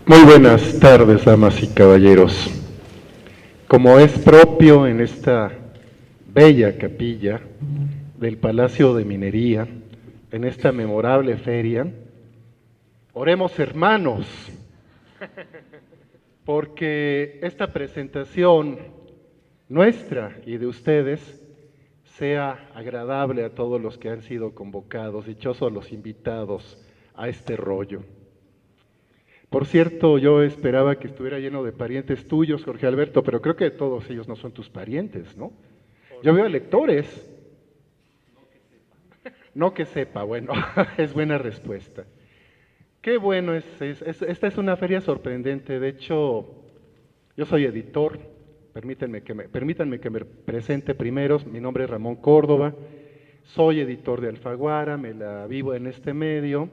Muy buenas tardes, damas y caballeros. Como es propio en esta bella capilla del Palacio de Minería, en esta memorable feria, oremos hermanos, porque esta presentación nuestra y de ustedes sea agradable a todos los que han sido convocados, dichosos los invitados a este rollo. Por cierto, yo esperaba que estuviera lleno de parientes tuyos, Jorge Alberto, pero creo que todos ellos no son tus parientes, ¿no? Yo veo a lectores. No que sepa, bueno, es buena respuesta. Qué bueno esta es una feria sorprendente. De hecho, yo soy editor. Permítanme que me presente primero. Mi nombre es Ramón Córdoba. Soy editor de Alfaguara, me la vivo en este medio.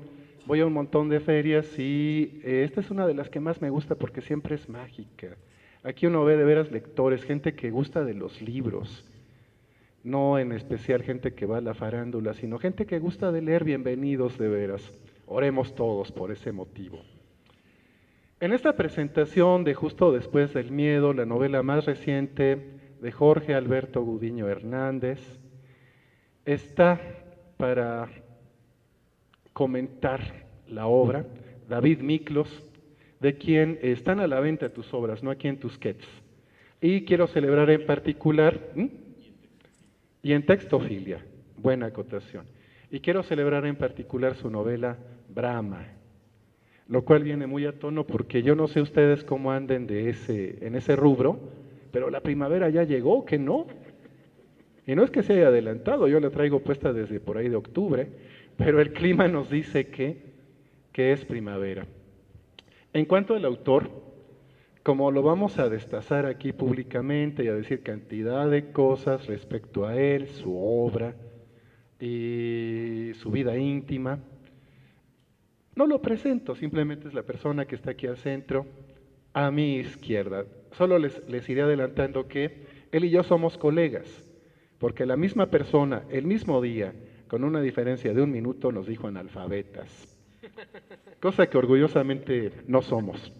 Voy a un montón de ferias y esta es una de las que más me gusta porque siempre es mágica. Aquí uno ve de veras lectores, gente que gusta de los libros, no en especial gente que va a la farándula, sino gente que gusta de leer. Bienvenidos de veras. Oremos todos por ese motivo. En esta presentación de Justo después del miedo, la novela más reciente de Jorge Alberto Gudiño Hernández, está para comentar la obra David Miklos, de quien están a la venta tus obras, no aquí en Tusquets. Y quiero celebrar en particular, y en textofilia, buena acotación. Y quiero celebrar en particular su novela Brahma, lo cual viene muy a tono porque yo no sé ustedes cómo anden en ese rubro, pero la primavera ya llegó, ¿que no? Y no es que se haya adelantado, yo la traigo puesta desde por ahí de octubre, pero el clima nos dice que es primavera. En cuanto al autor, como lo vamos a destazar aquí públicamente y a decir cantidad de cosas respecto a él, su obra y su vida íntima, no lo presento, simplemente es la persona que está aquí al centro, a mi izquierda. Solo les iré adelantando que él y yo somos colegas, porque la misma persona, el mismo día, con una diferencia de 1 minuto, nos dijo analfabetas, cosa que orgullosamente no somos.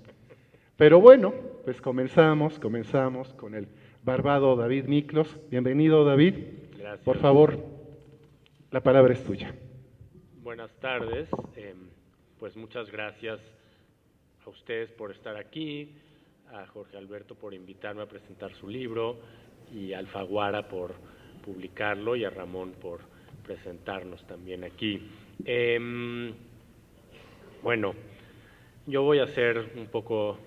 Pero bueno, pues comenzamos con el barbado David Miklos. Bienvenido, David. Gracias. Por favor, la palabra es tuya. Buenas tardes. Pues muchas gracias a ustedes por estar aquí, a Jorge Alberto por invitarme a presentar su libro y a Alfaguara por publicarlo y a Ramón por presentarnos también aquí. Bueno, yo voy a ser un poco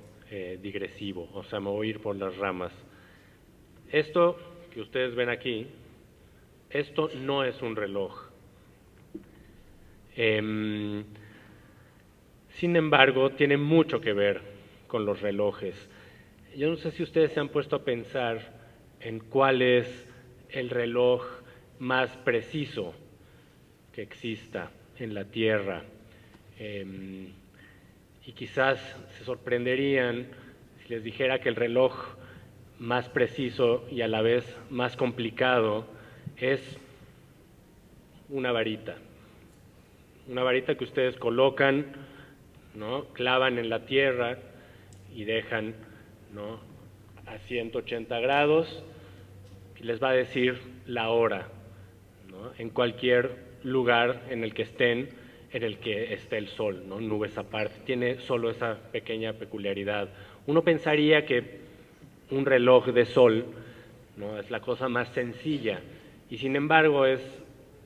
digresivo, o sea, me voy a ir por las ramas. Esto que ustedes ven aquí, esto no es un reloj. Sin embargo, tiene mucho que ver con los relojes. Yo no sé si ustedes se han puesto a pensar en cuál es el reloj más preciso que exista en la Tierra. Y quizás se sorprenderían si les dijera que el reloj más preciso y a la vez más complicado es una varita. Una varita que ustedes colocan, ¿no? Clavan en la tierra y dejan, ¿no?, a 180 grados y les va a decir la hora, ¿no?, en cualquier lugar en el que estén, en el que esté el sol, ¿no?, nubes aparte. Tiene solo esa pequeña peculiaridad. Uno pensaría que un reloj de sol, ¿no?, es la cosa más sencilla y sin embargo es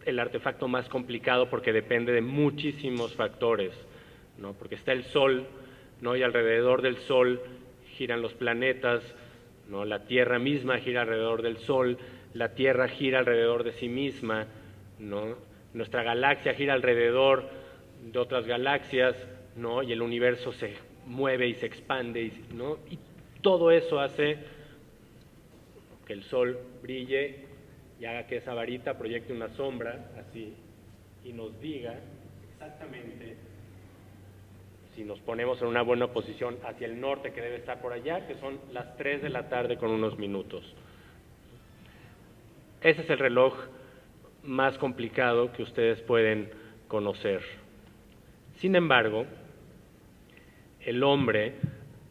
el artefacto más complicado porque depende de muchísimos factores, ¿no? Porque está el Sol, ¿no?, y alrededor del Sol giran los planetas, ¿no? La Tierra misma gira alrededor del Sol, la Tierra gira alrededor de sí misma, ¿no? Nuestra galaxia gira alrededor de otras galaxias, ¿no?, y el universo se mueve y se expande, ¿no? Y todo eso hace que el Sol brille y haga que esa varita proyecte una sombra, así, y nos diga exactamente, si nos ponemos en una buena posición hacia el norte, que debe estar por allá, que son las 3 de la tarde con unos minutos. Ese es el reloj más complicado que ustedes pueden conocer. Sin embargo, el hombre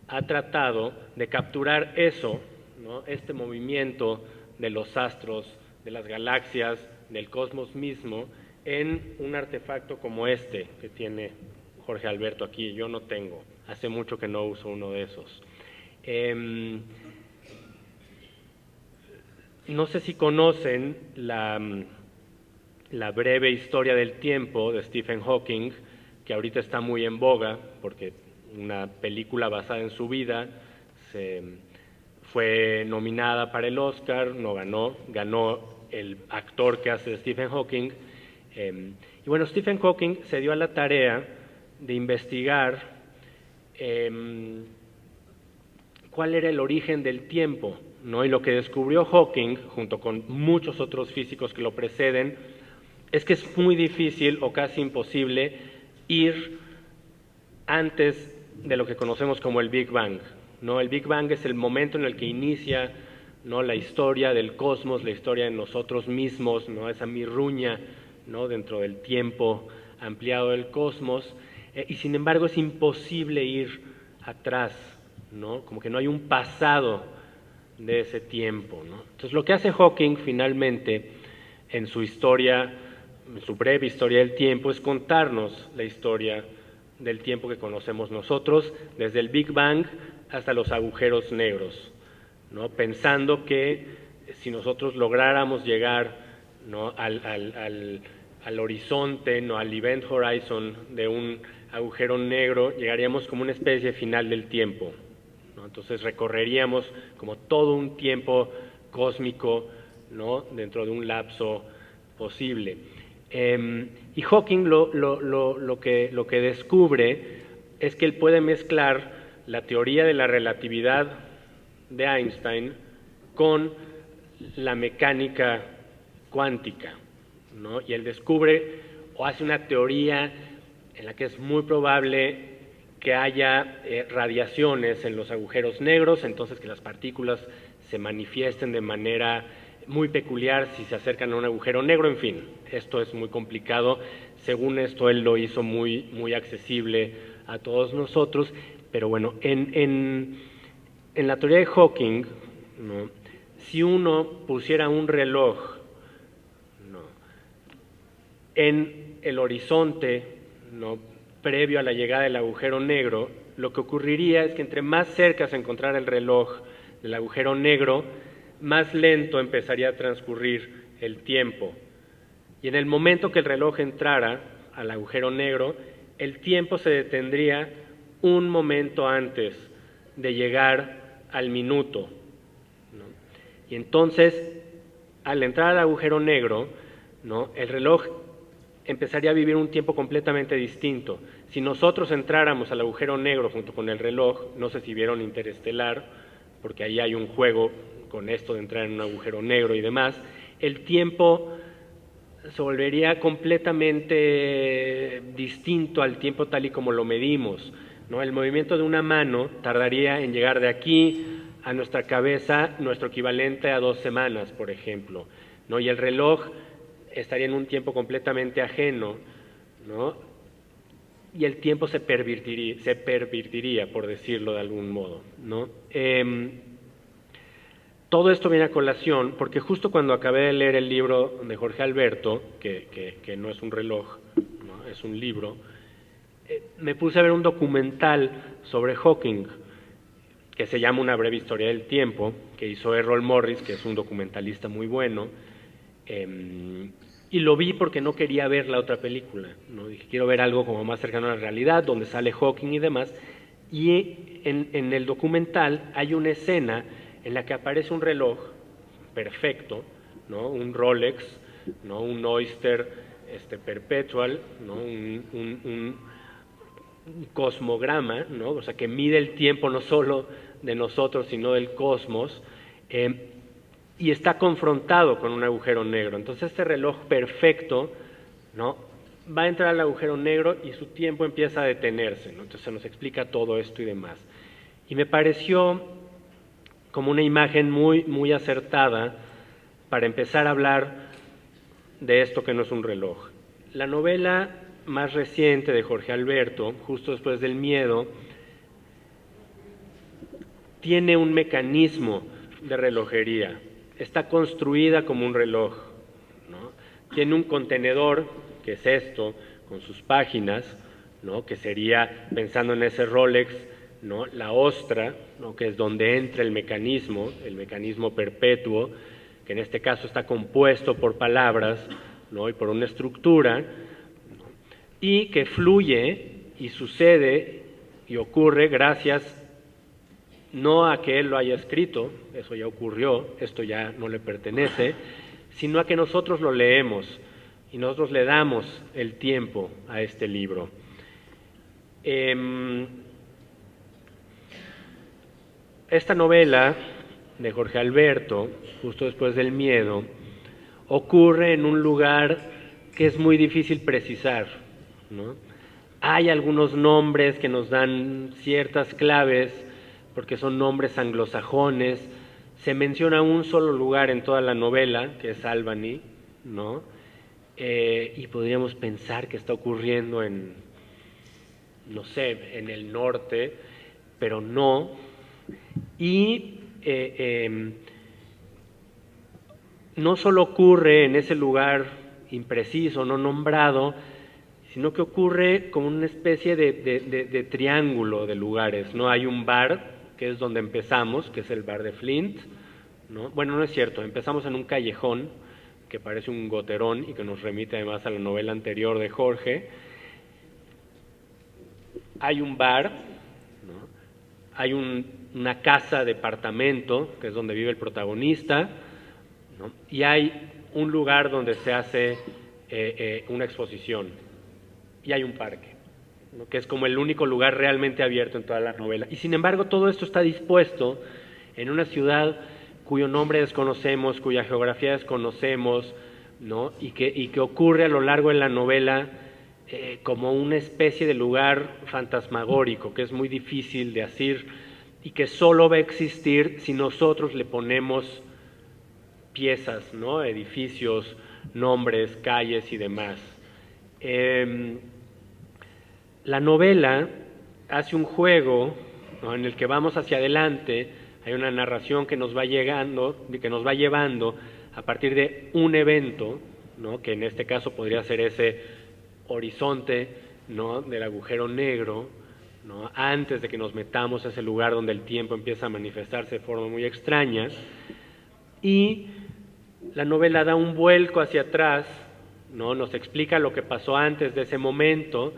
ha tratado de capturar eso, ¿no? Este movimiento de los astros, de las galaxias, del cosmos mismo, en un artefacto como este que tiene Jorge Alberto aquí. Yo no tengo, hace mucho que no uso uno de esos. No sé si conocen la breve historia del tiempo de Stephen Hawking, que ahorita está muy en boga, porque una película basada en su vida fue nominada para el Oscar, no ganó, ganó el actor que hace de Stephen Hawking. Y bueno, Stephen Hawking se dio a la tarea de investigar cuál era el origen del tiempo, ¿no? Y lo que descubrió Hawking, junto con muchos otros físicos que lo preceden, es que es muy difícil o casi imposible ir antes de lo que conocemos como el Big Bang, ¿no? El Big Bang es el momento en el que inicia, ¿no?, la historia del cosmos, la historia de nosotros mismos, ¿no?, esa mirruña, ¿no?, dentro del tiempo ampliado del cosmos, y sin embargo es imposible ir atrás, ¿no? Como que no hay un pasado de ese tiempo, ¿no? Entonces lo que hace Hawking finalmente en su historia, en su breve historia del tiempo, es contarnos la historia del tiempo que conocemos nosotros, desde el Big Bang hasta los agujeros negros, ¿no? Pensando que si nosotros lográramos llegar, ¿no?, al horizonte, ¿no?, al event horizon de un agujero negro, llegaríamos como una especie final del tiempo, ¿no? Entonces recorreríamos como todo un tiempo cósmico, ¿no?, dentro de un lapso posible. Y Hawking lo que descubre es que él puede mezclar la teoría de la relatividad de Einstein con la mecánica cuántica, ¿no? Y él descubre o hace una teoría en la que es muy probable que haya radiaciones en los agujeros negros, entonces que las partículas se manifiesten de manera muy peculiar si se acercan a un agujero negro. En fin, esto es muy complicado. Según esto, él lo hizo muy accesible a todos nosotros, pero bueno, en la teoría de Hawking, ¿no?, si uno pusiera un reloj, ¿no?, en el horizonte, ¿no?, previo a la llegada del agujero negro, lo que ocurriría es que entre más cerca se encontrara el reloj del agujero negro, más lento empezaría a transcurrir el tiempo. Y en el momento que el reloj entrara al agujero negro, el tiempo se detendría un momento antes de llegar al minuto, ¿no? Y entonces, al entrar al agujero negro, ¿no?, el reloj empezaría a vivir un tiempo completamente distinto. Si nosotros entráramos al agujero negro junto con el reloj, no sé si vieron Interestelar, porque ahí hay un juego con esto de entrar en un agujero negro y demás, el tiempo se volvería completamente distinto al tiempo tal y como lo medimos, ¿no? El movimiento de una mano tardaría en llegar de aquí a nuestra cabeza nuestro equivalente a 2 semanas, por ejemplo, ¿no? Y el reloj estaría en un tiempo completamente ajeno, ¿no? Y el tiempo se pervertiría, por decirlo de algún modo, ¿no? Todo esto viene a colación porque justo cuando acabé de leer el libro de Jorge Alberto, que no es un reloj, ¿no?, es un libro, me puse a ver un documental sobre Hawking que se llama Una breve historia del tiempo, que hizo Errol Morris, que es un documentalista muy bueno, y lo vi porque no quería ver la otra película, ¿no? Dije, quiero ver algo como más cercano a la realidad, donde sale Hawking y demás, y en el documental hay una escena en la que aparece un reloj perfecto, ¿no?, un Rolex, ¿no?, un Oyster Perpetual, ¿no?, un cosmograma, ¿no?, o sea, que mide el tiempo no solo de nosotros, sino del cosmos, y está confrontado con un agujero negro. Entonces este reloj perfecto, ¿no?, va a entrar al agujero negro y su tiempo empieza a detenerse, ¿no? Entonces se nos explica todo esto y demás. Y me pareció como una imagen muy acertada para empezar a hablar de esto que no es un reloj. La novela más reciente de Jorge Alberto, Justo después del miedo, tiene un mecanismo de relojería, está construida como un reloj, ¿no? Tiene un contenedor, que es esto, con sus páginas, ¿no? Que sería, pensando en ese Rolex, ¿no? La ostra, ¿no? Que es donde entra el mecanismo perpetuo, que en este caso está compuesto por palabras, ¿no? Y por una estructura, ¿no? Y que fluye y sucede y ocurre gracias no a que él lo haya escrito, eso ya ocurrió, esto ya no le pertenece, sino a que nosotros lo leemos y nosotros le damos el tiempo a este libro. Esta novela de Jorge Alberto, justo después del miedo, ocurre en un lugar que es muy difícil precisar, ¿no? Hay algunos nombres que nos dan ciertas claves, porque son nombres anglosajones. Se menciona un solo lugar en toda la novela, que es Albany, ¿no? Y podríamos pensar que está ocurriendo en, no sé, en el norte, pero no. Y no solo ocurre en ese lugar impreciso, no nombrado, sino que ocurre como una especie de triángulo de lugares, ¿no? Hay un bar, que es donde empezamos, que es el bar de Flint, ¿no? Bueno, no es cierto, empezamos en un callejón que parece un goterón y que nos remite además a la novela anterior de Jorge. Hay un bar, ¿no? Hay una casa, departamento, que es donde vive el protagonista, ¿no? Y hay un lugar donde se hace una exposición, y hay un parque, ¿no? Que es como el único lugar realmente abierto en toda la novela. Y sin embargo todo esto está dispuesto en una ciudad cuyo nombre desconocemos, cuya geografía desconocemos, ¿no? Y que ocurre a lo largo de la novela como una especie de lugar fantasmagórico, que es muy difícil de asir y que solo va a existir si nosotros le ponemos piezas, ¿no? Edificios, nombres, calles y demás. La novela hace un juego, ¿no? En el que vamos hacia adelante, hay una narración que nos va llevando a partir de un evento, ¿no? Que en este caso podría ser ese horizonte, ¿no? Del agujero negro, ¿no? Antes de que nos metamos a ese lugar donde el tiempo empieza a manifestarse de forma muy extraña, y la novela da un vuelco hacia atrás, ¿no? Nos explica lo que pasó antes de ese momento,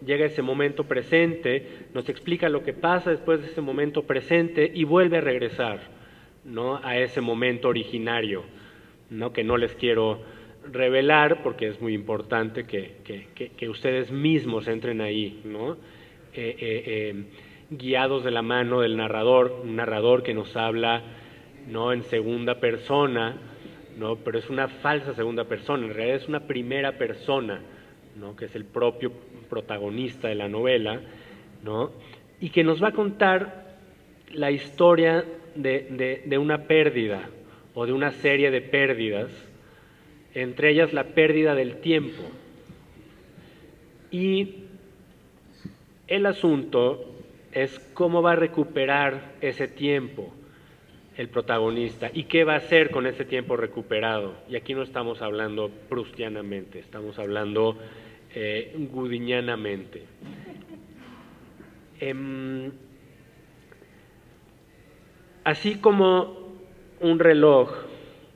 llega ese momento presente, nos explica lo que pasa después de ese momento presente y vuelve a regresar, ¿no? A ese momento originario, ¿no? Que no les quiero revelar porque es muy importante que ustedes mismos entren ahí, ¿no? Guiados de la mano del narrador, un narrador que nos habla, ¿no? En segunda persona, ¿no? Pero es una falsa segunda persona, en realidad es una primera persona, ¿no? Que es el propio protagonista de la novela, ¿no? Y que nos va a contar la historia de una pérdida o de una serie de pérdidas, entre ellas la pérdida del tiempo. Y el asunto es cómo va a recuperar ese tiempo el protagonista y qué va a hacer con ese tiempo recuperado. Y aquí no estamos hablando proustianamente, estamos hablando gudiñanamente. Así como un reloj,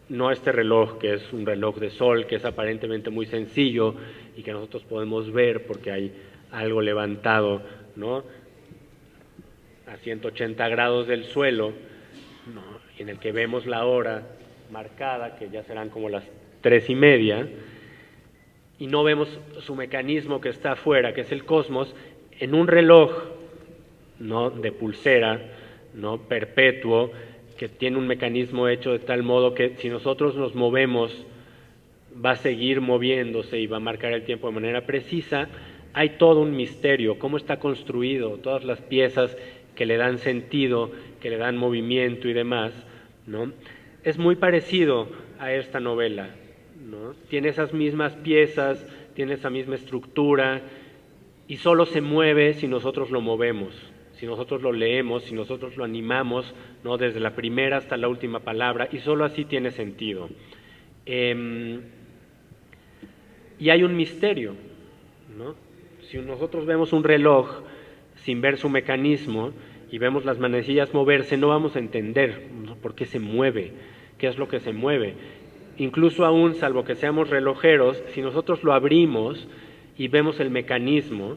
no este reloj que es un reloj de sol, que es aparentemente muy sencillo y que nosotros podemos ver porque hay algo levantado, ¿no? A 180 grados del suelo, ¿no? En el que vemos la hora marcada, que ya serán como las 3:30, y no vemos su mecanismo que está afuera, que es el cosmos. En un reloj, ¿no? De pulsera, ¿no? Perpetuo, que tiene un mecanismo hecho de tal modo que si nosotros nos movemos va a seguir moviéndose y va a marcar el tiempo de manera precisa. Hay todo un misterio, cómo está construido, todas las piezas que le dan sentido, que le dan movimiento y demás, ¿no? Es muy parecido a esta novela, ¿no? Tiene esas mismas piezas, tiene esa misma estructura y solo se mueve si nosotros lo movemos, si nosotros lo leemos, si nosotros lo animamos, ¿no? Desde la primera hasta la última palabra, y solo así tiene sentido. Y hay un misterio, ¿no? Si nosotros vemos un reloj sin ver su mecanismo y vemos las manecillas moverse, no vamos a entender, ¿no? Por qué se mueve, qué es lo que se mueve. Incluso aún, salvo que seamos relojeros, si nosotros lo abrimos y vemos el mecanismo,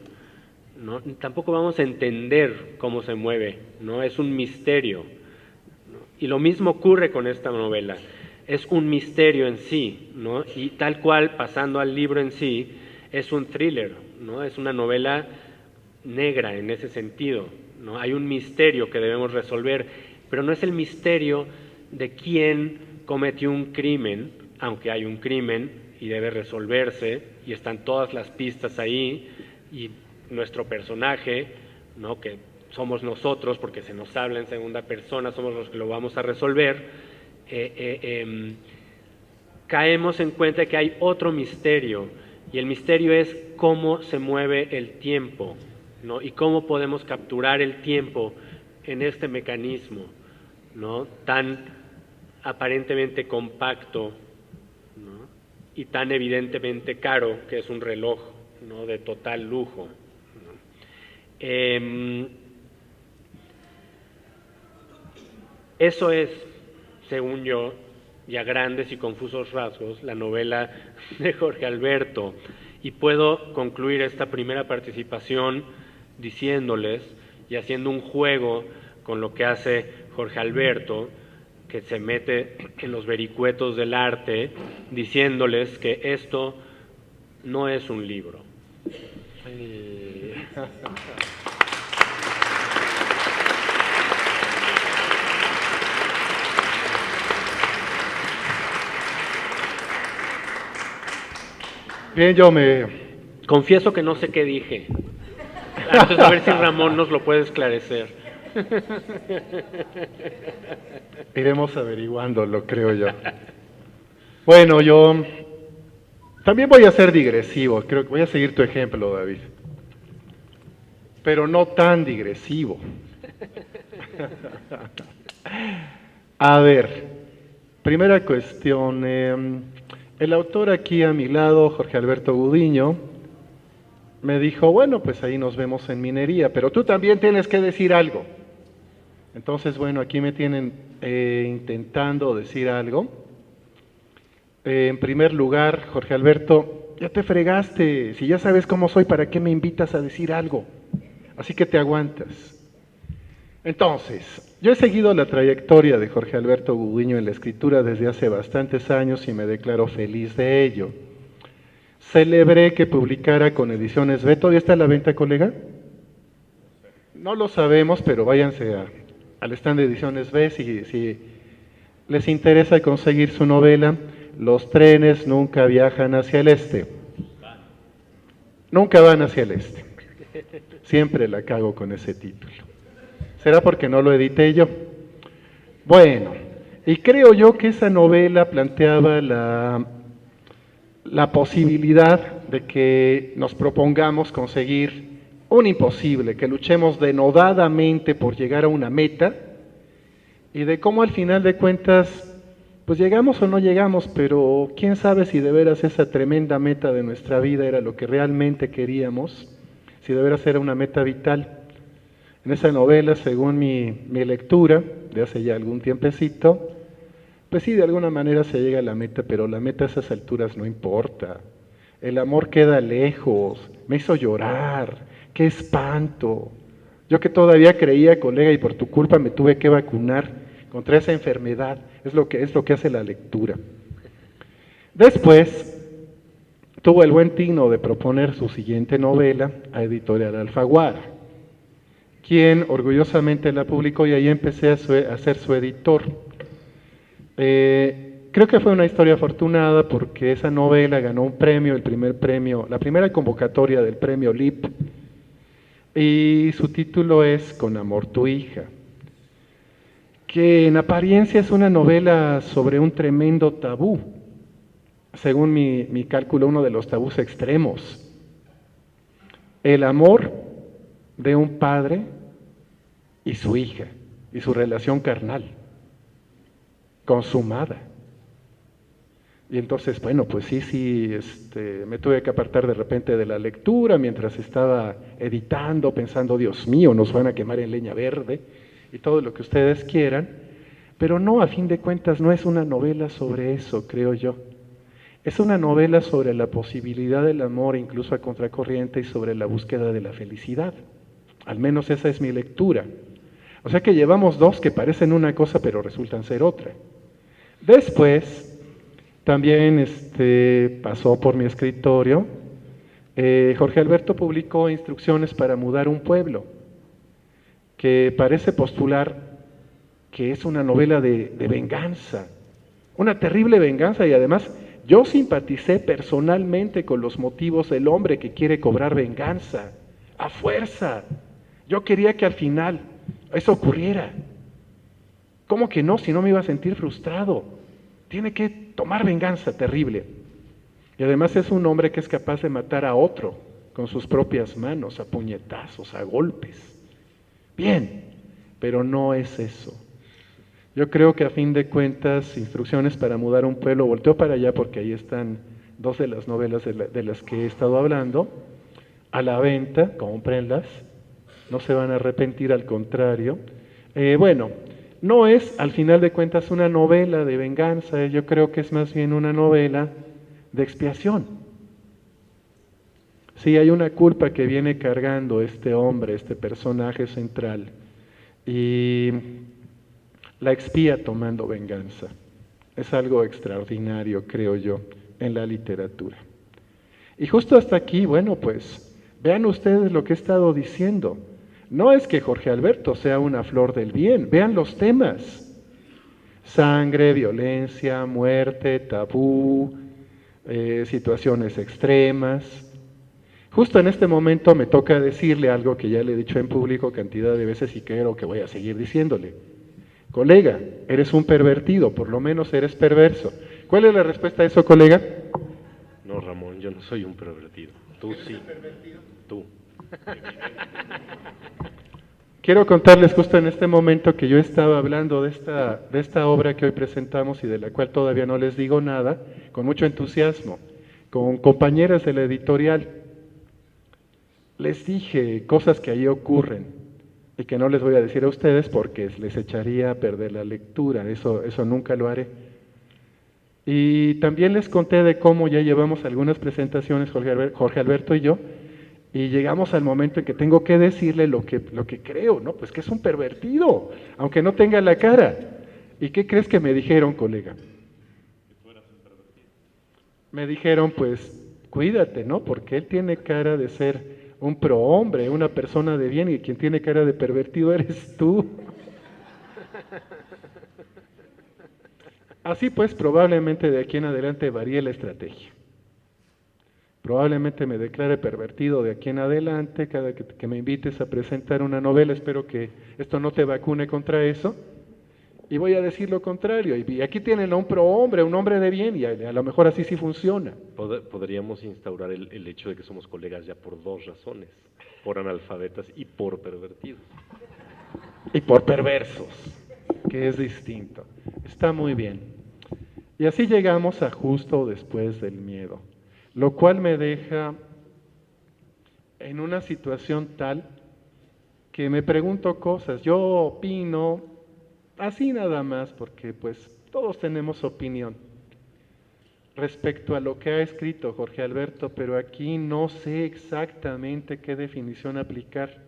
¿no? Tampoco vamos a entender cómo se mueve, ¿no? Es un misterio, ¿no? Y lo mismo ocurre con esta novela. Es un misterio en sí, ¿no? Y tal cual, pasando al libro en sí, es un thriller, ¿no? Es una novela negra en ese sentido, ¿no? Hay un misterio que debemos resolver, pero no es el misterio de quién cometió un crimen, aunque hay un crimen y debe resolverse, y están todas las pistas ahí, y nuestro personaje, ¿no? Que somos nosotros, porque se nos habla en segunda persona, somos los que lo vamos a resolver. Caemos en cuenta de que hay otro misterio, y el misterio es cómo se mueve el tiempo, ¿no? Y cómo podemos capturar el tiempo en este mecanismo, ¿no? Tan aparentemente compacto, ¿no? Y tan evidentemente caro, que es un reloj, ¿no? De total lujo, ¿no? Eso es, según yo, y a grandes y confusos rasgos, la novela de Jorge Alberto. Y puedo concluir esta primera participación diciéndoles y haciendo un juego con lo que hace Jorge Alberto, que se mete en los vericuetos del arte, diciéndoles que esto no es un libro. Bien, yo me... Confieso que no sé qué dije. Antes a ver si Ramón nos lo puede esclarecer. Iremos averiguándolo, creo yo. Bueno, yo también voy a ser digresivo, creo que voy a seguir tu ejemplo, David. Pero no tan digresivo. A ver, primera cuestión. El autor aquí a mi lado, Jorge Alberto Gudiño, me dijo, bueno, pues ahí nos vemos en minería, pero tú también tienes que decir algo. Entonces, bueno, aquí me tienen intentando decir algo. En primer lugar, Jorge Alberto, ya te fregaste. Si ya sabes cómo soy, ¿para qué me invitas a decir algo? Así que te aguantas. Entonces, yo he seguido la trayectoria de Jorge Alberto Gudiño en la escritura desde hace bastantes años y me declaro feliz de ello. Celebré que publicara con Ediciones B. ¿Todavía está a la venta, colega? No lo sabemos, pero váyanse al stand de Ediciones B si les interesa conseguir su novela. Los trenes nunca viajan hacia el este. Nunca van hacia el este. Siempre la cago con ese título. ¿Será porque no lo edité yo? Bueno, y creo yo que esa novela planteaba la posibilidad de que nos propongamos conseguir un imposible, que luchemos denodadamente por llegar a una meta y de cómo al final de cuentas, pues llegamos o no llegamos, pero quién sabe si de veras esa tremenda meta de nuestra vida era lo que realmente queríamos, si de veras era una meta vital. En esa novela, según mi lectura, de hace ya algún tiempecito, pues sí, de alguna manera se llega a la meta, pero la meta a esas alturas no importa. El amor queda lejos, me hizo llorar, qué espanto. Yo que todavía creía, colega, y por tu culpa me tuve que vacunar contra esa enfermedad, es lo que hace la lectura. Después, tuvo el buen tino de proponer su siguiente novela a Editorial Alfaguara, quien orgullosamente la publicó y ahí empecé a ser su editor. Creo que fue una historia afortunada porque esa novela ganó un premio, el primer premio, la primera convocatoria del premio LIP, y su título es Con amor tu hija, que en apariencia es una novela sobre un tremendo tabú, según mi cálculo, uno de los tabús extremos. El amor de un padre y su hija, y su relación carnal, consumada. Y entonces, bueno, pues sí, me tuve que apartar de repente de la lectura mientras estaba editando, pensando, Dios mío, nos van a quemar en leña verde y todo lo que ustedes quieran, pero no, a fin de cuentas, no es una novela sobre eso, creo yo. Es una novela sobre la posibilidad del amor, incluso a contracorriente, y sobre la búsqueda de la felicidad. Al menos esa es mi lectura. O sea que llevamos dos que parecen una cosa, pero resultan ser otra. Después, también pasó por mi escritorio. Jorge Alberto publicó Instrucciones para mudar un pueblo, que parece postular que es una novela de venganza, una terrible venganza, y además yo simpaticé personalmente con los motivos del hombre que quiere cobrar venganza, a fuerza. Yo quería que al final eso ocurriera. ¿Cómo que no? Si no me iba a sentir frustrado. Tiene que tomar venganza terrible. Y además es un hombre que es capaz de matar a otro con sus propias manos, a puñetazos, a golpes. Bien, pero no es eso. Yo creo que a fin de cuentas, Instrucciones para mudar un pueblo, volteo para allá porque ahí están dos de las novelas de las que he estado hablando, a la venta, cómprenlas, no se van a arrepentir, al contrario. Bueno, no es al final de cuentas una novela de venganza, yo creo que es más bien una novela de expiación. Sí, hay una culpa que viene cargando este hombre, este personaje central, y la expía tomando venganza. Es algo extraordinario, creo yo, en la literatura. Y justo hasta aquí, bueno, pues vean ustedes lo que he estado diciendo. No es que Jorge Alberto sea una flor del bien, vean los temas. Sangre, violencia, muerte, tabú, situaciones extremas. Justo en este momento me toca decirle algo que ya le he dicho en público cantidad de veces y creo que voy a seguir diciéndole. Colega, eres un pervertido, por lo menos eres perverso. ¿Cuál es la respuesta a eso, colega? No, Ramón, yo no soy un pervertido. Tú sí. Tú. Quiero contarles justo en este momento que yo estaba hablando de esta obra que hoy presentamos y de la cual todavía no les digo nada, con mucho entusiasmo, con compañeras de la editorial. Les dije cosas que ahí ocurren y que no les voy a decir a ustedes porque les echaría a perder la lectura, eso nunca lo haré. Y también les conté de cómo ya llevamos algunas presentaciones, Jorge Alberto y yo, y llegamos al momento en que tengo que decirle lo que creo, ¿no? Pues que es un pervertido, aunque no tenga la cara. ¿Y qué crees que me dijeron, colega? Que tú eras un pervertido. Me dijeron, pues, cuídate, ¿no? Porque él tiene cara de ser un prohombre, una persona de bien, y quien tiene cara de pervertido eres tú. Así pues, probablemente de aquí en adelante varíe la estrategia. Probablemente me declare pervertido de aquí en adelante, cada que me invites a presentar una novela, espero que esto no te vacune contra eso, y voy a decir lo contrario, y aquí tienen a un prohombre, un hombre de bien, y a lo mejor así sí funciona. Podríamos instaurar el hecho de que somos colegas ya por dos razones, por analfabetas y por pervertidos. Y por perversos, que es distinto. Está muy bien. Y así llegamos a justo después del miedo, lo cual me deja en una situación tal que me pregunto cosas. Yo opino así nada más, porque pues todos tenemos opinión respecto a lo que ha escrito Jorge Alberto, pero aquí no sé exactamente qué definición aplicar.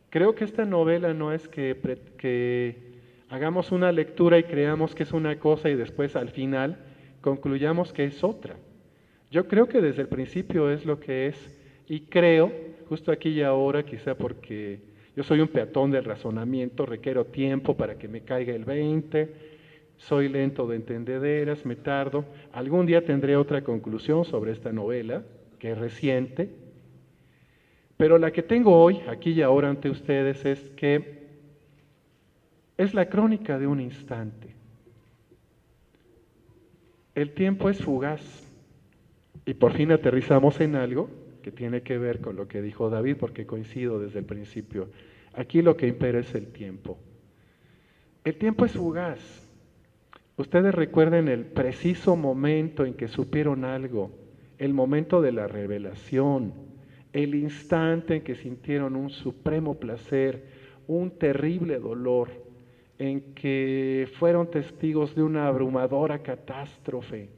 Creo que esta novela no es que hagamos una lectura y creamos que es una cosa y después al final concluyamos que es otra. Yo creo que desde el principio es lo que es, y creo, justo aquí y ahora, quizá porque yo soy un peatón del razonamiento, requiero tiempo para que me caiga el 20, soy lento de entendederas, me tardo. Algún día tendré otra conclusión sobre esta novela, que es reciente, pero la que tengo hoy, aquí y ahora ante ustedes, es que es la crónica de un instante. El tiempo es fugaz y por fin aterrizamos en algo que tiene que ver con lo que dijo David, porque coincido desde el principio. Aquí lo que impera es el tiempo. El tiempo es fugaz. Ustedes recuerden el preciso momento en que supieron algo, el momento de la revelación, el instante en que sintieron un supremo placer, un terrible dolor, en que fueron testigos de una abrumadora catástrofe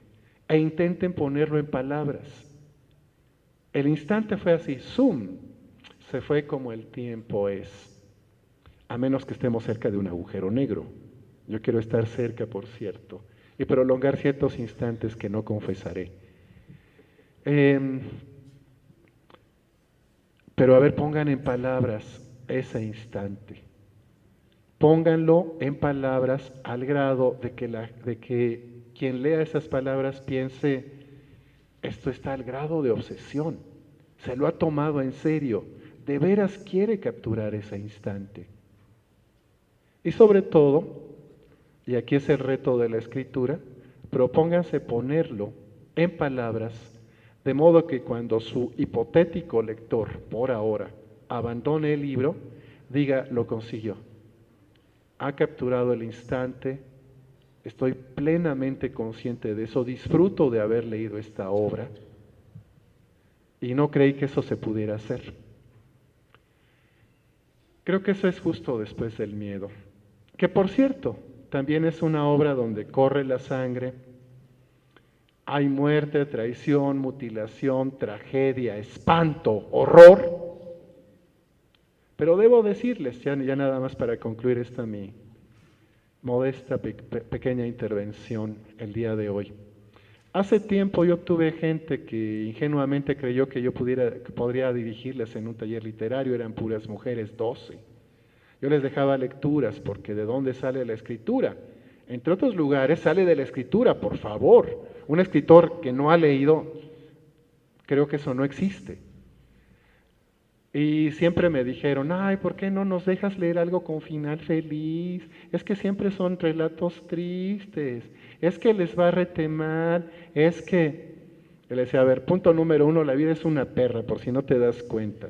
e intenten ponerlo en palabras. El instante fue así, ¡zoom! Se fue como el tiempo es, a menos que estemos cerca de un agujero negro. Yo quiero estar cerca, por cierto, y prolongar ciertos instantes que no confesaré. Pero a ver, pongan en palabras ese instante. Pónganlo en palabras al grado de que quien lea esas palabras piense, esto está al grado de obsesión, se lo ha tomado en serio, de veras quiere capturar ese instante. Y sobre todo, y aquí es el reto de la escritura, propónganse ponerlo en palabras, de modo que cuando su hipotético lector, por ahora, abandone el libro, diga, lo consiguió. Ha capturado el instante, estoy plenamente consciente de eso, disfruto de haber leído esta obra y no creí que eso se pudiera hacer. Creo que eso es justo después del miedo, que por cierto, también es una obra donde corre la sangre, hay muerte, traición, mutilación, tragedia, espanto, horror. Pero debo decirles, ya nada más para concluir esta mi modesta pequeña intervención el día de hoy. Hace tiempo yo tuve gente que ingenuamente creyó que yo podría dirigirles en un taller literario, eran puras mujeres, 12. Yo les dejaba lecturas porque ¿de dónde sale la escritura? Entre otros lugares sale de la escritura, por favor. Un escritor que no ha leído, creo que eso no existe. Y siempre me dijeron, ay, ¿por qué no nos dejas leer algo con final feliz? Es que siempre son relatos tristes, es que les va a retemar, es que... Yo le decía, a ver, punto número 1, la vida es una perra, por si no te das cuenta.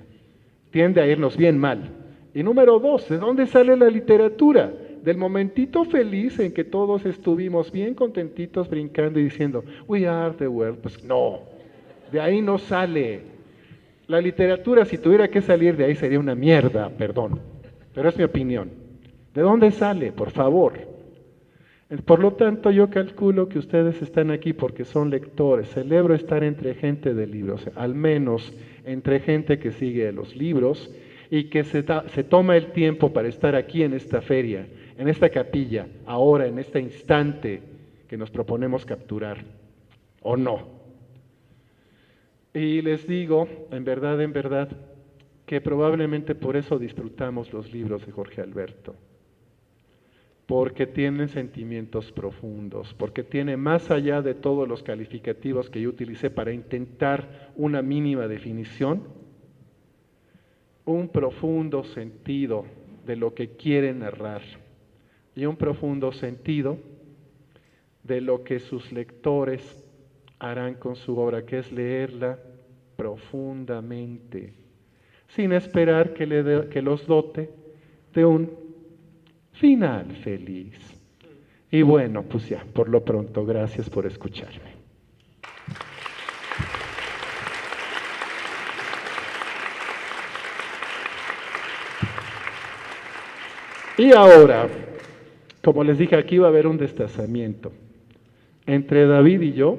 Tiende a irnos bien mal. Y número 2, ¿de dónde sale la literatura? Del momentito feliz en que todos estuvimos bien contentitos brincando y diciendo, we are the world. Pues no, de ahí no sale. La literatura, si tuviera que salir de ahí, sería una mierda, perdón. Pero es mi opinión. ¿De dónde sale? Por favor. Por lo tanto, yo calculo que ustedes están aquí porque son lectores. Celebro estar entre gente de libros, al menos entre gente que sigue los libros y que se toma el tiempo para estar aquí en esta feria, en esta capilla, ahora, en este instante que nos proponemos capturar. ¿O no? Y les digo, en verdad, que probablemente por eso disfrutamos los libros de Jorge Alberto. Porque tienen sentimientos profundos, porque tiene más allá de todos los calificativos que yo utilicé para intentar una mínima definición, un profundo sentido de lo que quiere narrar y un profundo sentido de lo que sus lectores harán con su obra, que es leerla profundamente, sin esperar que los dote de un final feliz. Y bueno, pues ya, por lo pronto, gracias por escucharme. Y ahora, como les dije, aquí va a haber un destazamiento. Entre David y yo,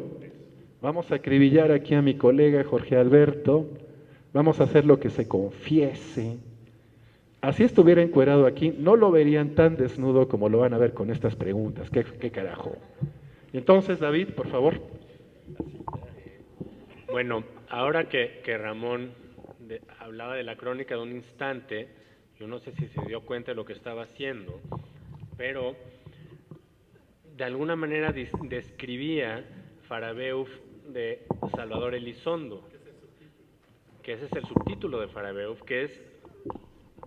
vamos a acribillar aquí a mi colega Jorge Alberto, vamos a hacer lo que se confiese. Así estuviera encuerado aquí, no lo verían tan desnudo como lo van a ver con estas preguntas. ¿Qué carajo? Y entonces, David, por favor. Bueno, ahora que Ramón hablaba de la crónica de un instante, yo no sé si se dio cuenta de lo que estaba haciendo, pero de alguna manera describía Farabeuf de Salvador Elizondo, que ese es el subtítulo de Farabeuf, que es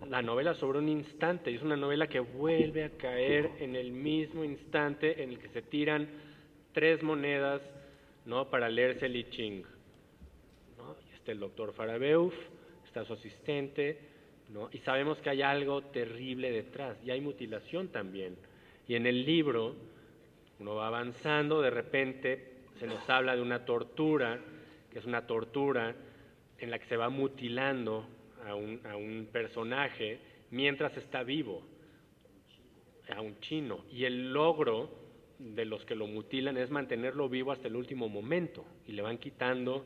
la novela sobre un instante, y es una novela que vuelve a caer en el mismo instante en el que se tiran 3 monedas, ¿no?, para leerse el I Ching, ¿no? Y está el doctor Farabeuf, está su asistente, ¿no? Y sabemos que hay algo terrible detrás, y hay mutilación también. Y en el libro, uno va avanzando, de repente se nos habla de una tortura, que es una tortura en la que se va mutilando a un personaje mientras está vivo, a un chino. Y el logro de los que lo mutilan es mantenerlo vivo hasta el último momento, y le van quitando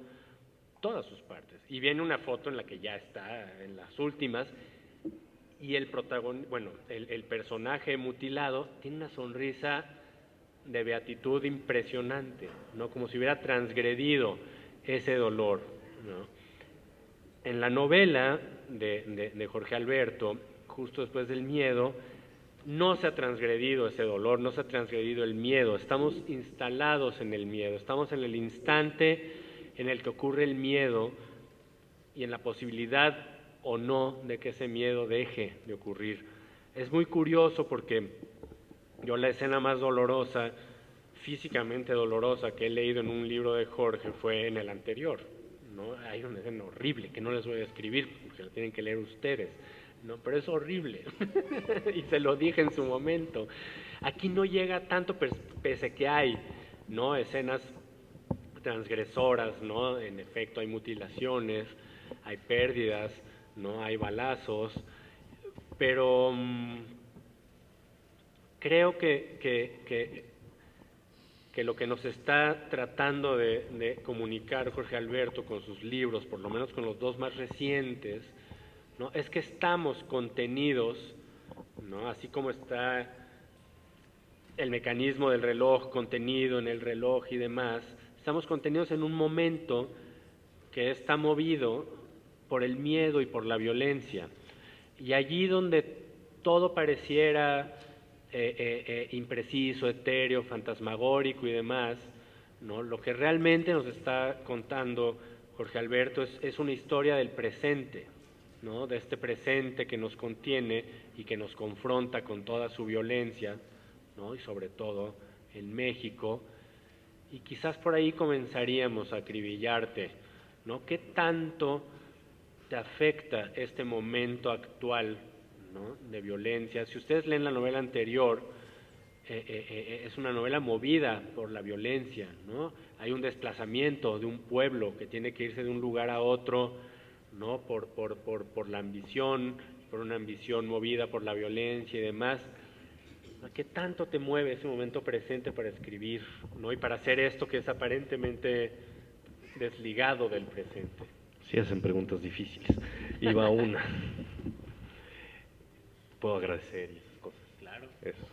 todas sus partes. Y viene una foto en la que ya está en las últimas, y el personaje mutilado tiene una sonrisa de beatitud impresionante, ¿no? Como si hubiera transgredido ese dolor, ¿no? En la novela de Jorge Alberto, justo después del miedo, no se ha transgredido ese dolor, no se ha transgredido el miedo, estamos instalados en el miedo, estamos en el instante en el que ocurre el miedo y en la posibilidad o no de que ese miedo deje de ocurrir. Es muy curioso porque yo la escena más dolorosa, físicamente dolorosa, que he leído en un libro de Jorge fue en el anterior, ¿no? Hay una escena horrible que no les voy a escribir porque la tienen que leer ustedes, ¿no? Pero es horrible y se lo dije en su momento. Aquí no llega tanto, pese que hay, ¿no?, escenas transgresoras, ¿no? En efecto hay mutilaciones, hay pérdidas, ¿no? Hay balazos, pero creo que lo que nos está tratando de comunicar Jorge Alberto con sus libros, por lo menos con los dos más recientes, ¿no?, es que estamos contenidos, ¿no?, así como está el mecanismo del reloj contenido en el reloj y demás, estamos contenidos en un momento que está movido por el miedo y por la violencia. Y allí donde todo pareciera impreciso, etéreo, fantasmagórico y demás, ¿no?, lo que realmente nos está contando Jorge Alberto es una historia del presente, ¿no?, de este presente que nos contiene y que nos confronta con toda su violencia, ¿no?, y sobre todo en México. Y quizás por ahí comenzaríamos a acribillarte, ¿no? ¿Qué tanto te afecta este momento actual, ¿no?, de violencia? Si ustedes leen la novela anterior, es una novela movida por la violencia, ¿no? Hay un desplazamiento de un pueblo que tiene que irse de un lugar a otro, ¿no?, por la ambición, por una ambición movida por la violencia y demás. ¿Qué tanto te mueve ese momento presente para escribir, ¿no?, y para hacer esto que es aparentemente desligado del presente? Sí, hacen preguntas difíciles. Iba a una. Puedo agradecer y esas cosas. Claro. Eso.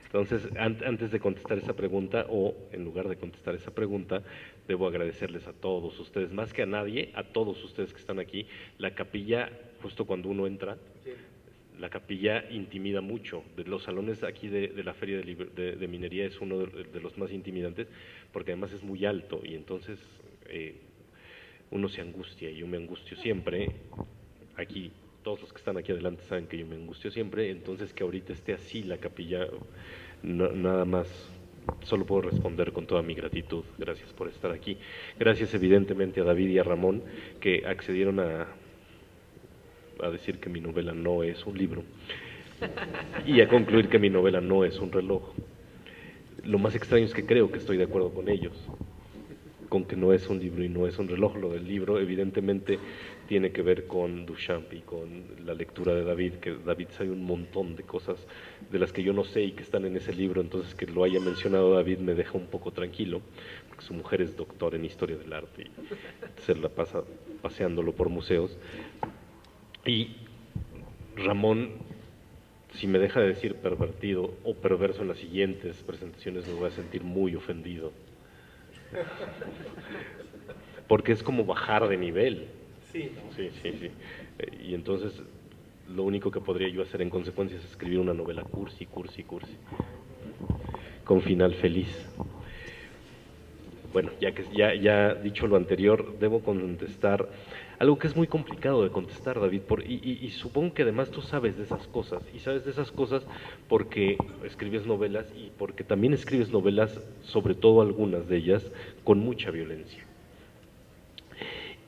Entonces, antes de contestar esa pregunta, o en lugar de contestar esa pregunta, debo agradecerles a todos ustedes, más que a nadie, a todos ustedes que están aquí. La capilla, justo cuando uno entra, sí, la capilla intimida mucho. De los salones aquí de la Feria de Minería es uno de los más intimidantes, porque además es muy alto y entonces uno se angustia, y yo me angustio siempre. Aquí, todos los que están aquí adelante saben que yo me angustio siempre, entonces que ahorita esté así la capilla, nada más, solo puedo responder con toda mi gratitud. Gracias por estar aquí. Gracias evidentemente a David y a Ramón, que accedieron a decir que mi novela no es un libro y a concluir que mi novela no es un reloj. Lo más extraño es que creo que estoy de acuerdo con ellos, con que no es un libro y no es un reloj. Lo del libro evidentemente tiene que ver con Duchamp y con la lectura de David, que David sabe un montón de cosas de las que yo no sé y que están en ese libro, entonces que lo haya mencionado David me deja un poco tranquilo, porque su mujer es doctora en Historia del Arte y se la pasa paseándolo por museos. Y Ramón, si me deja de decir pervertido o perverso en las siguientes presentaciones, me voy a sentir muy ofendido. Porque es como bajar de nivel. Sí, ¿no? Sí. Y entonces lo único que podría yo hacer en consecuencia es escribir una novela cursi, con final feliz. Bueno, ya dicho lo anterior, debo contestar algo que es muy complicado de contestar, David, y supongo que además tú sabes de esas cosas, y sabes de esas cosas porque escribes novelas y porque también escribes novelas, sobre todo algunas de ellas, con mucha violencia.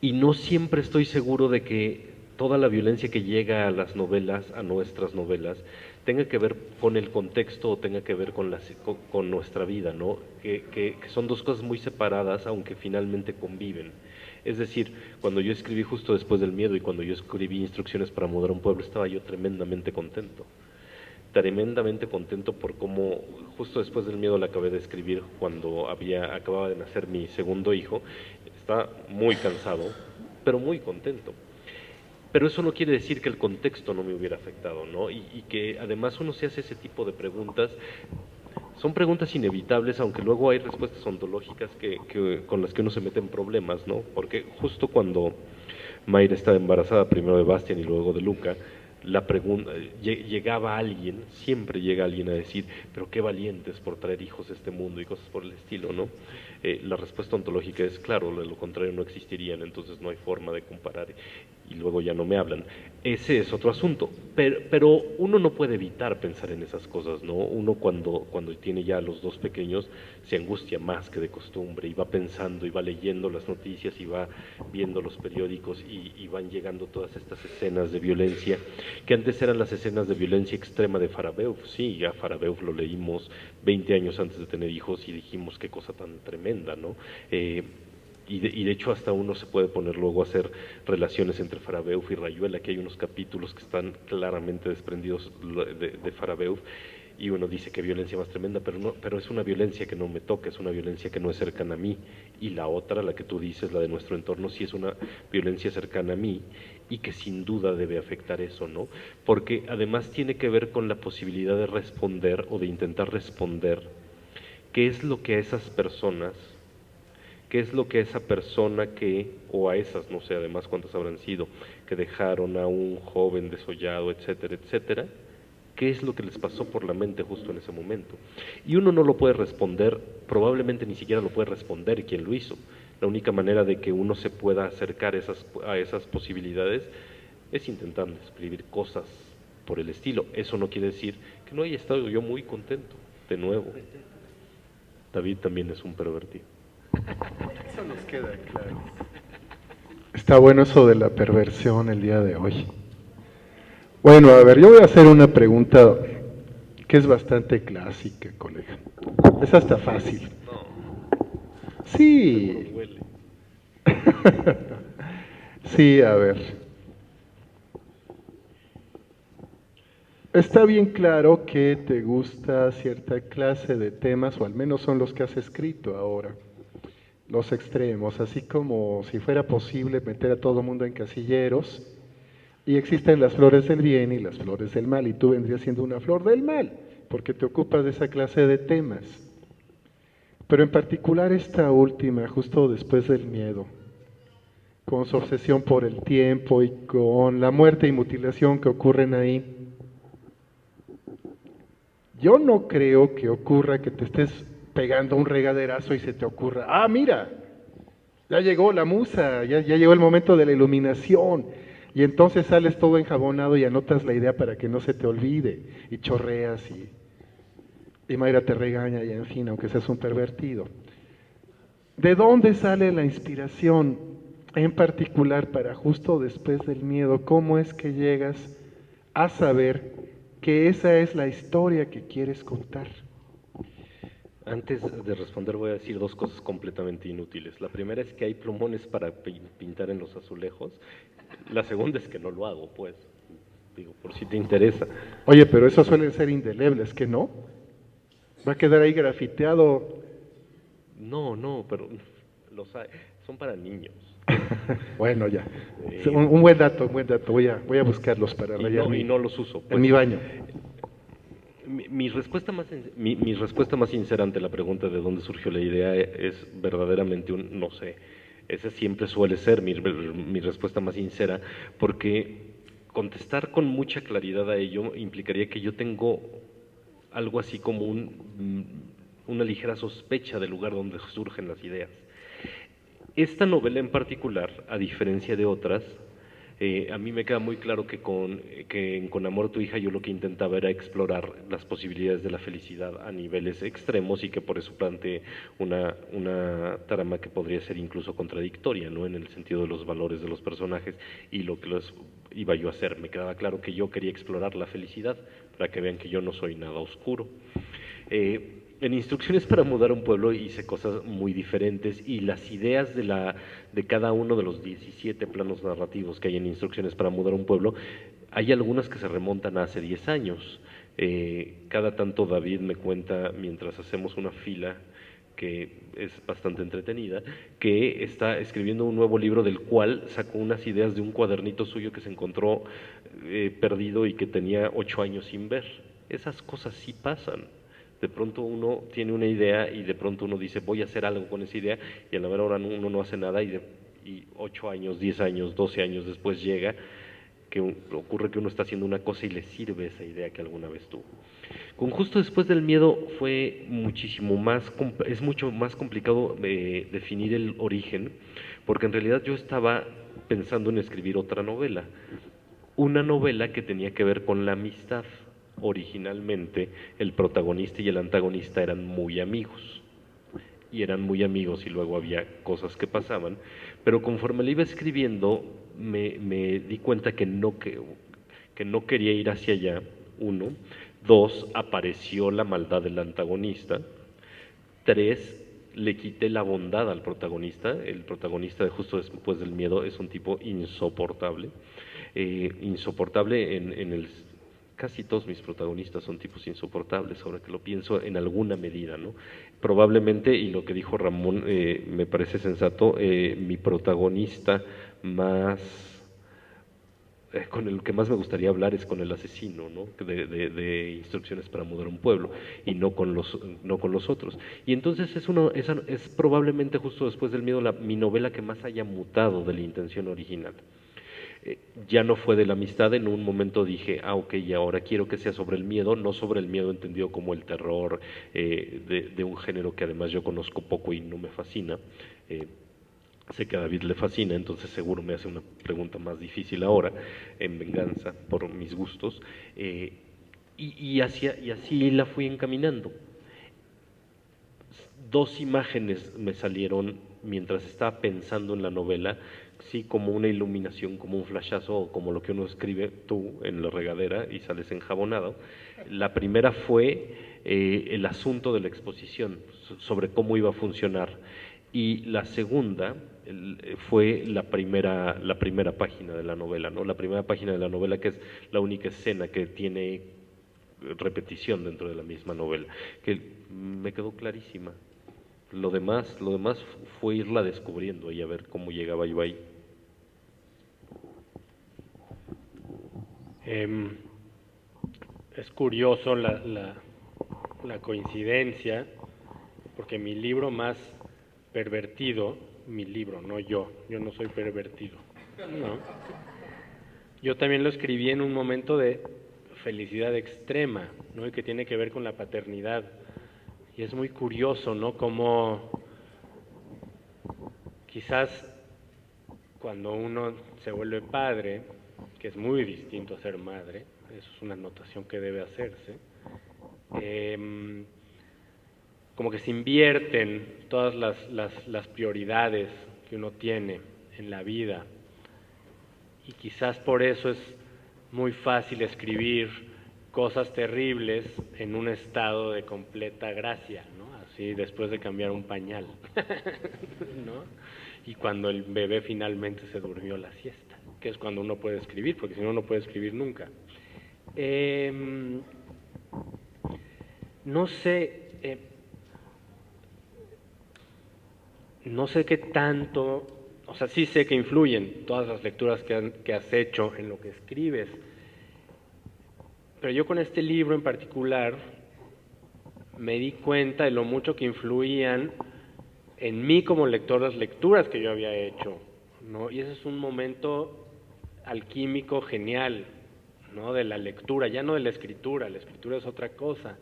Y no siempre estoy seguro de que toda la violencia que llega a las novelas, a nuestras novelas, tenga que ver con el contexto o tenga que ver con nuestra vida, ¿no? Que son dos cosas muy separadas, aunque finalmente conviven. Es decir, cuando yo escribí Justo después del miedo y cuando yo escribí Instrucciones para mudar un pueblo, estaba yo tremendamente contento por cómo Justo después del miedo la acabé de escribir cuando acababa de nacer mi segundo hijo. Estaba muy cansado, pero muy contento. Pero eso no quiere decir que el contexto no me hubiera afectado, ¿no? Y que además uno se hace ese tipo de preguntas. Son preguntas inevitables, aunque luego hay respuestas ontológicas con las que uno se mete en problemas, ¿no? Porque justo cuando Mayra estaba embarazada, primero de Bastian y luego de Luca, llegaba alguien, siempre llega alguien a decir, pero qué valientes por traer hijos a este mundo y cosas por el estilo, ¿no? La respuesta ontológica es, claro, de lo contrario no existirían, entonces no hay forma de comparar y luego ya no me hablan. Ese es otro asunto, pero uno no puede evitar pensar en esas cosas, ¿no? Uno cuando tiene ya a los dos pequeños se angustia más que de costumbre y va pensando y va leyendo las noticias y va viendo los periódicos y van llegando todas estas escenas de violencia que antes eran las escenas de violencia extrema de Farabeuf. Sí, ya Farabeuf lo leímos 20 años antes de tener hijos y dijimos qué cosa tan tremenda, ¿no? Y de hecho hasta uno se puede poner luego a hacer relaciones entre Farabeuf y Rayuela, que hay unos capítulos que están claramente desprendidos de Farabeuf, y uno dice que violencia más tremenda, pero es una violencia que no me toca, es una violencia que no es cercana a mí, y la otra, la que tú dices, la de nuestro entorno, sí es una violencia cercana a mí, y que sin duda debe afectar eso, ¿no? Porque además tiene que ver con la posibilidad de responder o de intentar responder qué es lo que a esas personas, qué es lo que a esa persona o a esas, no sé, además cuántas habrán sido, que dejaron a un joven desollado, etcétera, etcétera, qué es lo que les pasó por la mente justo en ese momento. Y uno no lo puede responder, probablemente ni siquiera lo puede responder quien lo hizo. La única manera de que uno se pueda acercar a esas posibilidades es intentando escribir cosas por el estilo. Eso no quiere decir que no haya estado yo muy contento, de nuevo. David también es un pervertido. Eso nos queda claro. Está bueno eso de la perversión el día de hoy. Bueno, a ver, yo voy a hacer una pregunta que es bastante clásica, colega. Es hasta fácil. Sí. Sí, a ver. Está bien claro que te gusta cierta clase de temas, o al menos son los que has escrito ahora. Los extremos, así como si fuera posible meter a todo mundo en casilleros, y existen las flores del bien y las flores del mal, y tú vendrías siendo una flor del mal, porque te ocupas de esa clase de temas. Pero en particular esta última, justo después del miedo, con su obsesión por el tiempo y con la muerte y mutilación que ocurren ahí, yo no creo que ocurra que te estés pegando un regaderazo y se te ocurra, ah, mira, ya llegó la musa, ya llegó el momento de la iluminación. Y entonces sales todo enjabonado y anotas la idea para que no se te olvide. Y chorreas y Mayra te regaña y en fin, aunque seas un pervertido. ¿De dónde sale la inspiración en particular para justo después del miedo? ¿Cómo es que llegas a saber que esa es la historia que quieres contar? Antes de responder voy a decir dos cosas completamente inútiles. La primera es que hay plumones para pintar en los azulejos. La segunda es que no lo hago, pues. Digo, por si te interesa. Oye, pero esos suelen ser indelebles, ¿que no? Va a quedar ahí grafiteado. No, pero son para niños. Bueno, ya. Un buen dato, Voy a buscarlos para rayar y no los uso. Pues. En mi baño. Mi respuesta más sincera ante la pregunta de dónde surgió la idea es verdaderamente un no sé. Esa siempre suele ser mi respuesta más sincera, porque contestar con mucha claridad a ello implicaría que yo tengo algo así como una ligera sospecha del lugar donde surgen las ideas. Esta novela en particular, a diferencia de otras, a mí me queda muy claro que con Amor a tu hija yo lo que intentaba era explorar las posibilidades de la felicidad a niveles extremos y que por eso planteé una trama que podría ser incluso contradictoria, ¿no? En el sentido de los valores de los personajes y iba yo a hacer. Me quedaba claro que yo quería explorar la felicidad, para que vean que yo no soy nada oscuro. En Instrucciones para mudar un pueblo hice cosas muy diferentes y las ideas de cada uno de los 17 planos narrativos que hay en Instrucciones para mudar un pueblo, hay algunas que se remontan a hace 10 años. Cada tanto David me cuenta, mientras hacemos una fila, que es bastante entretenida, que está escribiendo un nuevo libro del cual sacó unas ideas de un cuadernito suyo que se encontró perdido y que tenía 8 años sin ver. Esas cosas sí pasan. De pronto uno tiene una idea y de pronto uno dice voy a hacer algo con esa idea y a la mera hora uno no hace nada y 8 años, 10 años, 12 años después llega que ocurre que uno está haciendo una cosa y le sirve esa idea que alguna vez tuvo. Con Justo después del miedo fue es mucho más complicado definir el origen, porque en realidad yo estaba pensando en escribir otra novela, una novela que tenía que ver con la amistad. Originalmente el protagonista y el antagonista eran muy amigos, y eran muy amigos y luego había cosas que pasaban, pero conforme le iba escribiendo me di cuenta que no quería ir hacia allá, uno. Dos, apareció la maldad del antagonista. Tres, le quité la bondad al protagonista. El protagonista de Justo después del miedo es un tipo insoportable. Insoportable en el... Casi todos mis protagonistas son tipos insoportables, ahora que lo pienso en alguna medida, ¿no? Probablemente, y lo que dijo Ramón me parece sensato, mi protagonista con el que más me gustaría hablar es con el asesino, ¿no? de Instrucciones para mudar un pueblo, y no con los otros. Y entonces es probablemente Justo después del miedo mi novela que más haya mutado de la intención original. Ya no fue de la amistad, en un momento dije, ok, y ahora quiero que sea sobre el miedo, no sobre el miedo entendido como el terror de un género que además yo conozco poco y no me fascina. Sé que a David le fascina, entonces seguro me hace una pregunta más difícil ahora, en venganza por mis gustos, y así la fui encaminando. Dos imágenes me salieron mientras estaba pensando en la novela, sí, como una iluminación, como un flashazo, o como lo que uno escribe tú en la regadera y sales enjabonado. La primera fue el asunto de la exposición, sobre cómo iba a funcionar, y la segunda fue la primera página de la novela, ¿no? La primera página de la novela, que es la única escena que tiene repetición dentro de la misma novela, que me quedó clarísima. Lo demás fue irla descubriendo y a ver cómo llegaba yo ahí. Es curioso la coincidencia, porque mi libro más pervertido, mi libro, no yo no soy pervertido, no. Yo también lo escribí en un momento de felicidad extrema, ¿no? Y que tiene que ver con la paternidad. Y es muy curioso, ¿no? Como quizás cuando uno se vuelve padre, que es muy distinto a ser madre, eso es una anotación que debe hacerse, como que se invierten todas las prioridades que uno tiene en la vida, y quizás por eso es muy fácil escribir cosas terribles en un estado de completa gracia, ¿no? Así después de cambiar un pañal, ¿no? Y cuando el bebé finalmente se durmió la siesta, que es cuando uno puede escribir, porque si no, no puede escribir nunca. No sé qué tanto, o sea, sí sé que influyen todas las lecturas que has hecho en lo que escribes, pero yo con este libro en particular me di cuenta de lo mucho que influían en mí como lector las lecturas que yo había hecho, ¿no? Y ese es un momento alquímico genial, ¿no? De la lectura, ya no de la escritura es otra cosa.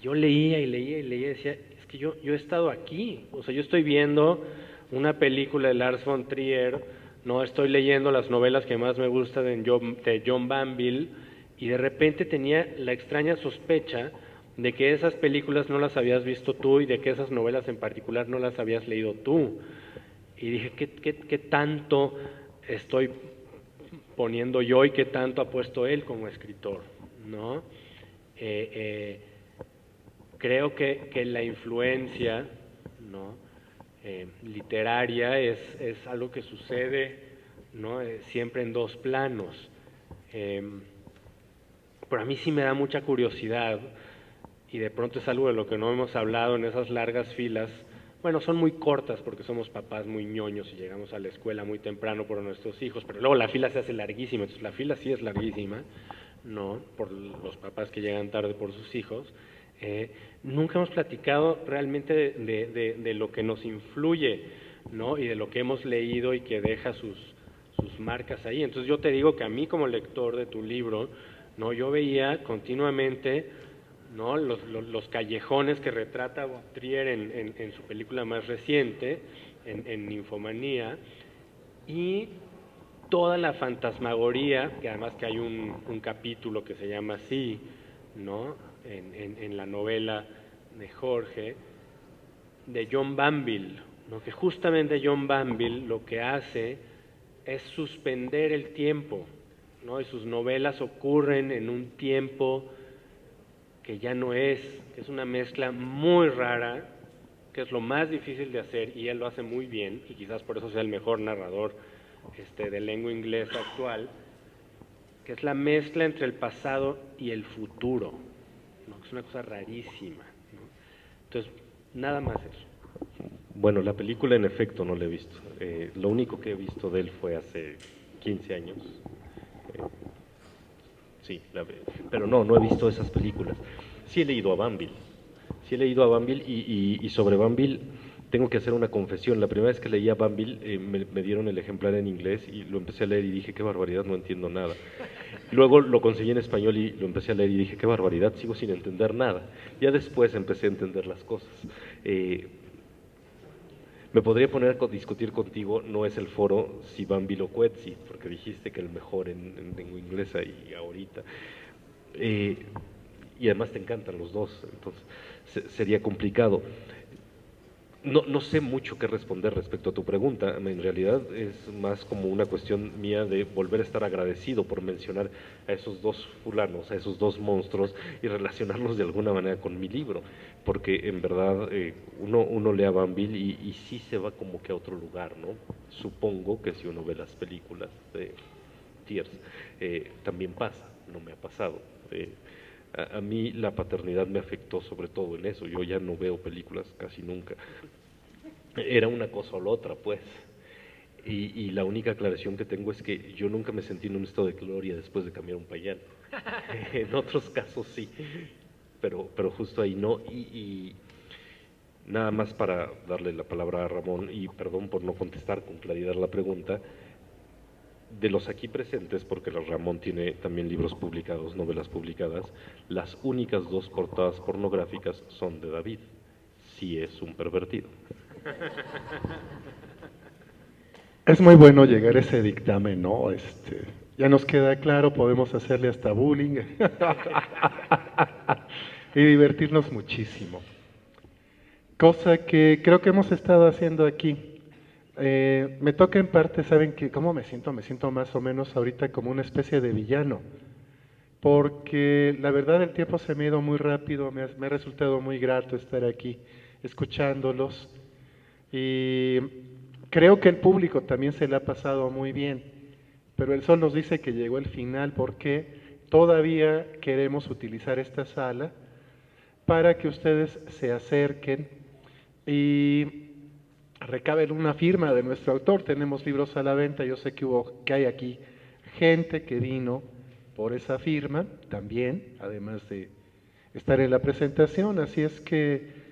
Yo leía y decía, es que yo he estado aquí, o sea, yo estoy viendo una película de Lars von Trier, no estoy leyendo las novelas que más me gustan de John Banville, y de repente tenía la extraña sospecha de que esas películas no las habías visto tú y de que esas novelas en particular no las habías leído tú. Y dije, ¿qué tanto estoy poniendo yo y qué tanto ha puesto él como escritor, ¿no? Creo que la influencia, ¿no? Literaria es algo que sucede, ¿no? Siempre en dos planos. Pero a mí sí me da mucha curiosidad, y de pronto es algo de lo que no hemos hablado en esas largas filas. Bueno, son muy cortas porque somos papás muy ñoños y llegamos a la escuela muy temprano por nuestros hijos, pero luego la fila se hace larguísima, entonces la fila sí es larguísima, ¿no? Por los papás que llegan tarde por sus hijos. Nunca hemos platicado realmente de lo que nos influye, ¿no? Y de lo que hemos leído y que deja sus marcas ahí. Entonces yo te digo que a mí como lector de tu libro, ¿no? Yo veía continuamente, ¿no? los callejones que retrata Trier en su película más reciente, en Ninfomanía, y toda la fantasmagoría, que además que hay un capítulo que se llama así, ¿no? en la novela de Jorge, de John Banville, ¿no? Que justamente John Banville lo que hace es suspender el tiempo, ¿no? Y sus novelas ocurren en un tiempo que ya no es, que es una mezcla muy rara, que es lo más difícil de hacer, y él lo hace muy bien, y quizás por eso sea el mejor narrador de lengua inglesa actual, que es la mezcla entre el pasado y el futuro, ¿no? Que es una cosa rarísima, ¿no? Entonces, nada más eso. Bueno, la película en efecto no la he visto. Lo único que he visto de él fue hace 15 años. Sí, pero no he visto esas películas. Sí he leído a Banville. Sí he leído a Banville y sobre Banville tengo que hacer una confesión. La primera vez que leí a Banville me dieron el ejemplar en inglés y lo empecé a leer y dije, qué barbaridad, no entiendo nada. Luego lo conseguí en español y lo empecé a leer y dije, qué barbaridad, sigo sin entender nada. Ya después empecé a entender las cosas. Me podría poner a discutir contigo, no es el foro si Banville o Coetzee, porque dijiste que el mejor en lengua inglesa y ahorita. Y además te encantan los dos, entonces sería complicado. No sé mucho qué responder respecto a tu pregunta, en realidad es más como una cuestión mía de volver a estar agradecido por mencionar a esos dos fulanos, a esos dos monstruos y relacionarlos de alguna manera con mi libro, porque en verdad uno lee a Banville y sí se va como que a otro lugar, ¿no? Supongo que si uno ve las películas de Thiers, también pasa, no me ha pasado. A mí la paternidad me afectó sobre todo en eso, yo ya no veo películas casi nunca, era una cosa o la otra pues, y la única aclaración que tengo es que yo nunca me sentí en un estado de gloria después de cambiar un pañal, en otros casos sí, pero justo ahí no, y nada más para darle la palabra a Ramón, y perdón por no contestar con claridad la pregunta. De los aquí presentes, porque Ramón tiene también libros publicados, novelas publicadas, las únicas dos portadas pornográficas son de David. Sí es un pervertido. Es muy bueno llegar a ese dictamen, ¿no? Ya nos queda claro, podemos hacerle hasta bullying y divertirnos muchísimo. Cosa que creo que hemos estado haciendo aquí. Me toca en parte, ¿saben qué? ¿Cómo me siento? Me siento más o menos ahorita como una especie de villano, porque la verdad el tiempo se me ha ido muy rápido, me ha resultado muy grato estar aquí escuchándolos y creo que el público también se le ha pasado muy bien, pero el sol nos dice que llegó el final porque todavía queremos utilizar esta sala para que ustedes se acerquen y recaben una firma de nuestro autor. Tenemos libros a la venta, yo sé que hay aquí gente que vino por esa firma también, además de estar en la presentación, así es que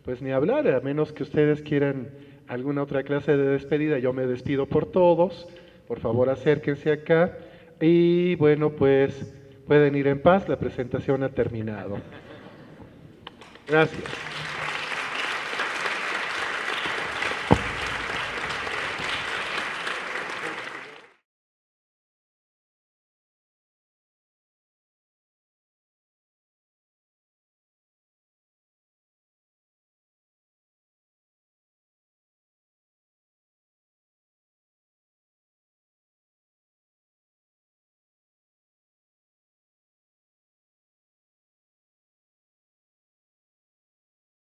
pues ni hablar, a menos que ustedes quieran alguna otra clase de despedida, yo me despido por todos, por favor acérquense acá y bueno, pues pueden ir en paz, la presentación ha terminado. Gracias.